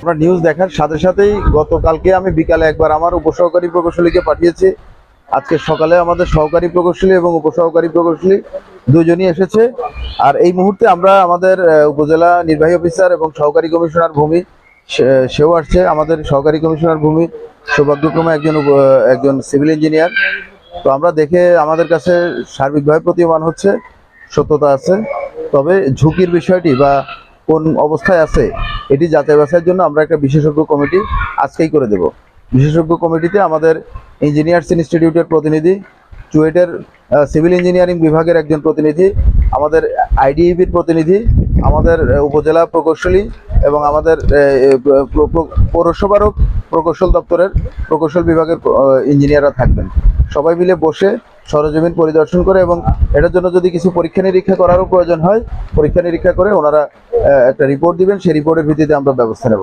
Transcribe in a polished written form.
আমরা নিউজ দেখার সাথে সাথেই গতকালকে আমি বিকালে একবার আমার উপসহকারী প্রকৌশলীকে পাঠিয়েছি। আজকে সকালে আমাদের সহকারী প্রকৌশলী এবং উপসহকারী প্রকৌশলী দুজনই এসেছে। আর এই মুহূর্তে আমরা আমাদের উপজেলা নির্বাহী অফিসার এবং সহকারী কমিশনার ভূমি সেও আসছে। আমাদের সহকারী কমিশনার ভূমি সৌভাগ্যক্রমে একজন সিভিল ইঞ্জিনিয়ার। তো আমরা দেখে আমাদের কাছে সার্বিকভাবে প্রতীয়মান হচ্ছে সত্যতা আছে, তবে ঝুঁকির বিষয়টি বা কোন অবস্থায় আছে এটি যাচাই বাছাইয়ের জন্য আমরা একটা বিশেষজ্ঞ কমিটি আজকেই করে দেব। বিশেষজ্ঞ কমিটিতে আমাদের ইঞ্জিনিয়ার্স ইনস্টিটিউটের প্রতিনিধি, চুয়েটের সিভিল ইঞ্জিনিয়ারিং বিভাগের একজন প্রতিনিধি, আমাদের আইডিইবির প্রতিনিধি, আমাদের উপজেলা প্রকৌশলী এবং আমাদের পৌরসভারও প্রকৌশল দপ্তরের প্রকৌশল বিভাগের ইঞ্জিনিয়াররা থাকবেন। সবাই মিলে বসে সরেজমিন পরিদর্শন করে এবং এটার জন্য যদি কিছু পরীক্ষা নিরীক্ষা করারও প্রয়োজন হয়, পরীক্ষা নিরীক্ষা করে ওনারা একটা রিপোর্ট দিবেন, সেই রিপোর্টের ভিত্তিতে আমরা ব্যবস্থা নেব।